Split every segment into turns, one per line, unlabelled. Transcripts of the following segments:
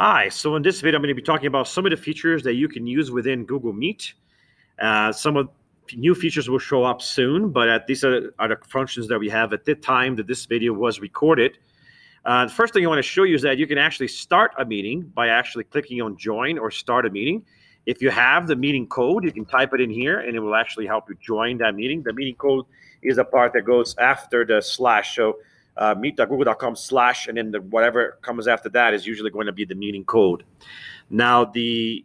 Hi, so in this video, I'm going to be talking about some of the features that you can use within Google Meet. Some of new features will show up soon, but these are the functions that we have at the time that this video was recorded. The first thing I want to show you is that you can actually start a meeting by actually clicking on join or start a meeting. If you have the meeting code, you can type it in here and it will actually help you join that meeting. The meeting code is the part that goes after the slash. So meet.google.com / and then whatever comes after that is usually going to be the meeting code. Now, the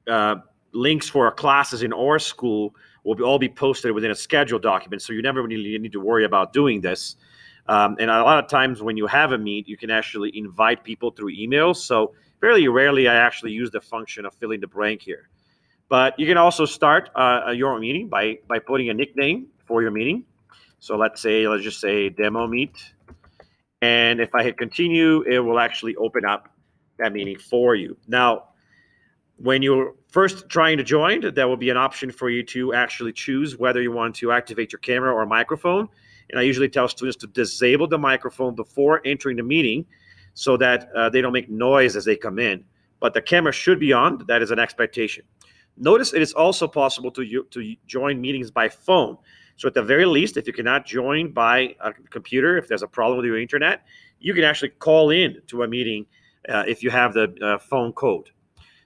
uh, links for our classes in our school will all be posted within a schedule document, so you never really need to worry about doing this. And a lot of times when you have a meet, you can actually invite people through emails. So fairly rarely I actually use the function of filling the blank here. But you can also start your meeting by putting a nickname for your meeting. So let's just say demo meet. And if I hit continue, it will actually open up that meeting for you. Now, when you're first trying to join, there will be an option for you to actually choose whether you want to activate your camera or microphone. And I usually tell students to disable the microphone before entering the meeting so that they don't make noise as they come in. But the camera should be on. That is an expectation. Notice it is also possible to join meetings by phone. So at the very least, if you cannot join by a computer, if there's a problem with your internet, you can actually call in to a meeting if you have the phone code.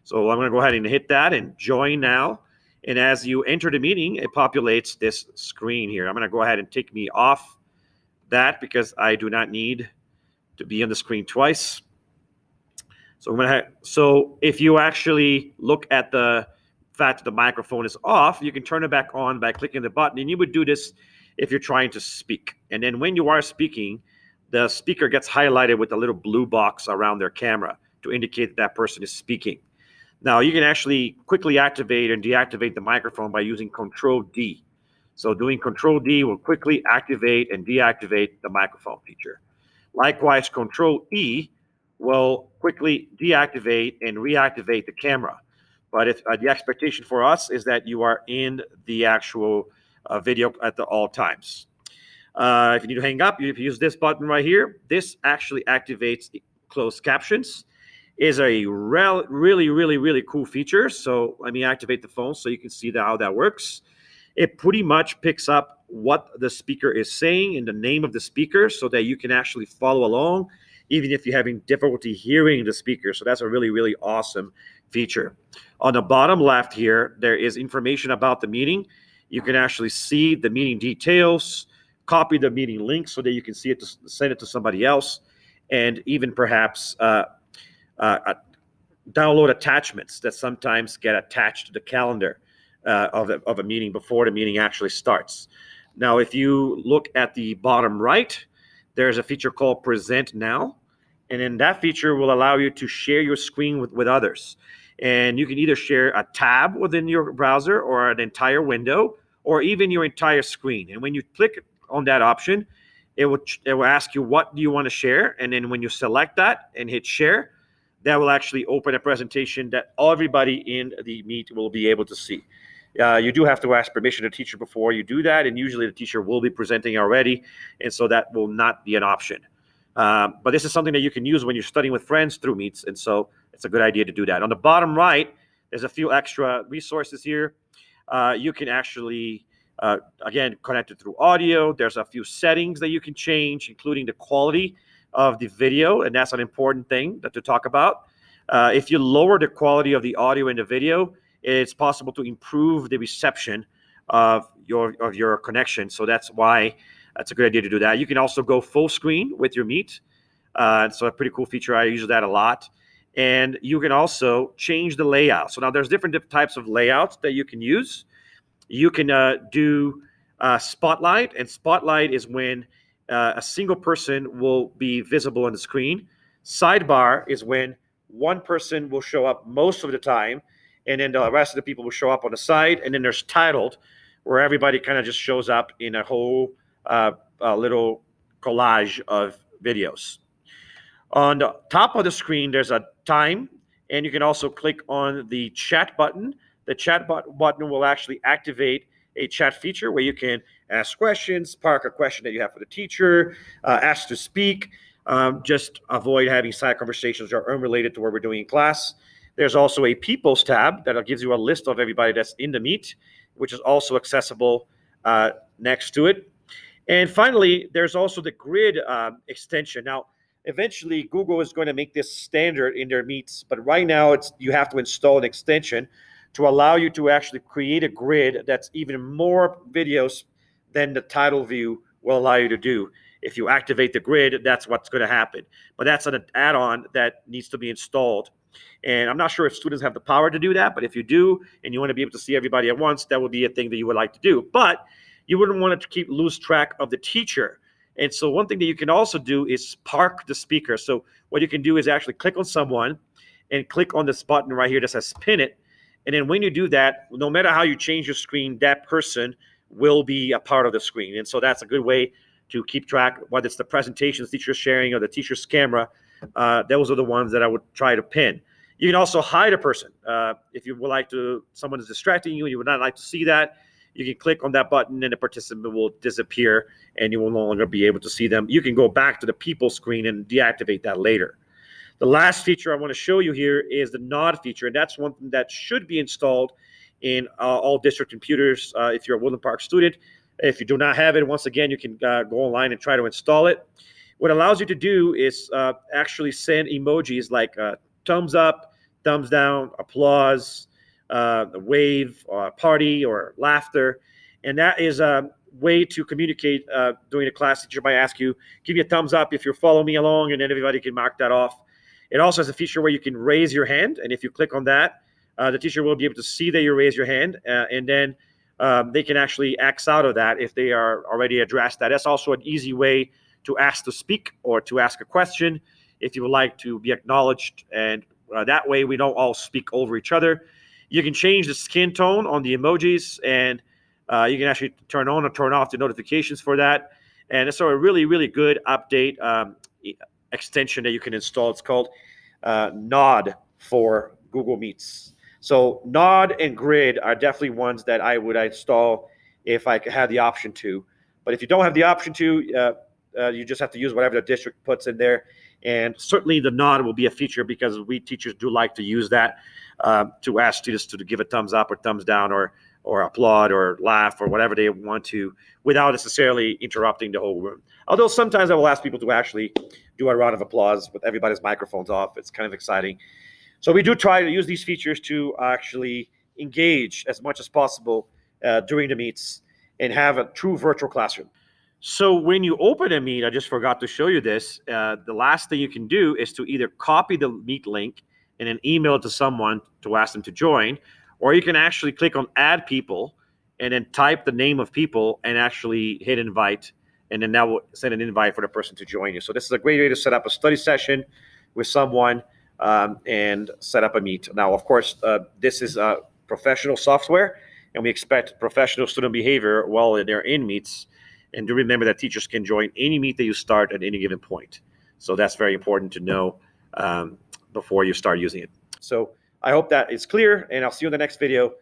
So I'm going to go ahead and hit that and join now. And as you enter the meeting, it populates this screen here. I'm going to go ahead and take me off that because I do not need to be on the screen twice. So if you actually look at the fact that the microphone is off, you can turn it back on by clicking the button. And you would do this if you're trying to speak. And then when you are speaking, the speaker gets highlighted with a little blue box around their camera to indicate that person is speaking. Now, you can actually quickly activate and deactivate the microphone by using Control D. So doing Control D will quickly activate and deactivate the microphone feature. Likewise, Control E will quickly deactivate and reactivate the camera. But if the expectation for us is that you are in the actual video at all times. If you need to hang up, you use this button right here. This actually activates closed captions. Is a really cool feature. So let me activate the phone so you can see how that works. It pretty much picks up what the speaker is saying and the name of the speaker so that you can actually follow along, even if you're having difficulty hearing the speaker. So that's a really awesome feature. On the bottom left here, there is information about the meeting. You can actually see the meeting details, copy the meeting link so that you can see it, to send it to somebody else, and even perhaps download attachments that sometimes get attached to the calendar of a meeting before the meeting actually starts. Now, if you look at the bottom right, there's a feature called Present Now. And then that feature will allow you to share your screen with others. And you can either share a tab within your browser or an entire window or even your entire screen. And when you click on that option, it will ask you what do you want to share. And then when you select that and hit share, that will actually open a presentation that everybody in the Meet will be able to see. You do have to ask permission to the teacher before you do that, and usually the teacher will be presenting already, and so that will not be an option. But this is something that you can use when you're studying with friends through Meets, and so it's a good idea to do that. On the bottom right, there's a few extra resources here. You can actually, again, connect it through audio. There's a few settings that you can change, including the quality of the video, and that's an important thing to talk about. If you lower the quality of the audio and the video, it's possible to improve the reception of your connection. So that's why it's a good idea to do that. You can also go full screen with your Meet. So a pretty cool feature. I use that a lot. And you can also change the layout. So now there's different types of layouts that you can use. You can do Spotlight, and Spotlight is when a single person will be visible on the screen. Sidebar is when one person will show up most of the time, and then the rest of the people will show up on the side. And then there's Titled, where everybody kind of just shows up in a whole little collage of videos. On the top of the screen, there's a time, and you can also click on the chat button. The chat button will actually activate a chat feature where you can ask questions, park a question that you have for the teacher, ask to speak. Just avoid having side conversations that are unrelated to what we're doing in class. There's also a People's tab that gives you a list of everybody that's in the meet, which is also accessible next to it. And finally, there's also the grid extension. Now, eventually, Google is going to make this standard in their meets, but right now, you have to install an extension to allow you to actually create a grid that's even more videos than the title view will allow you to do. If you activate the grid, that's what's going to happen. But that's an add-on that needs to be installed. And I'm not sure if students have the power to do that, but if you do, and you want to be able to see everybody at once, that would be a thing that you would like to do. But you wouldn't want to lose track of the teacher. And so one thing that you can also do is park the speaker. So what you can do is actually click on someone and click on this button right here that says pin it. And then when you do that, no matter how you change your screen, that person will be a part of the screen. And so that's a good way to keep track, whether it's the presentations the teacher's sharing or the teacher's camera. Those are the ones that I would try to pin. You can also hide a person. If you would like to, someone is distracting you and you would not like to see that, you can click on that button and the participant will disappear and you will no longer be able to see them. You can go back to the people screen and deactivate that later. The last feature I want to show you here is the nod feature, and that's one thing that should be installed in all district computers if you're a Woodland Park student. If you do not have it, once again, you can go online and try to install it. What it allows you to do is actually send emojis like thumbs up, thumbs down, applause, wave, party, or laughter. And that is a way to communicate during the class. The teacher might ask you, give me a thumbs up if you're following me along, and then everybody can mark that off. It also has a feature where you can raise your hand, and if you click on that, the teacher will be able to see that you raise your hand, and then they can actually X out of that if they are already addressed that. That's also an easy way to ask to speak or to ask a question if you would like to be acknowledged, and that way we don't all speak over each other. You can change the skin tone on the emojis, and you can actually turn on or turn off the notifications for that. And it's a really, really good update extension that you can install. It's called Nod for Google Meets. So Nod and Grid are definitely ones that I would install if I had the option to. But if you don't have the option to, you just have to use whatever the district puts in there. And certainly the nod will be a feature because we teachers do like to use that to ask students to give a thumbs up or thumbs down or applaud or laugh or whatever they want to without necessarily interrupting the whole room. Although sometimes I will ask people to actually do a round of applause with everybody's microphones off. It's kind of exciting. So we do try to use these features to actually engage as much as possible during the meets and have a true virtual classroom. So when you open a meet, I just forgot to show you this. The last thing you can do is to either copy the meet link and then email it to someone to ask them to join, or you can actually click on add people and then type the name of people and actually hit invite, and then that will send an invite for the person to join you. So this is a great way to set up a study session with someone and set up a meet. Now, of course, this is professional software, and we expect professional student behavior while they're in meets. And do remember that teachers can join any meet that you start at any given point. So that's very important to know before you start using it. So I hope that is clear, and I'll see you in the next video.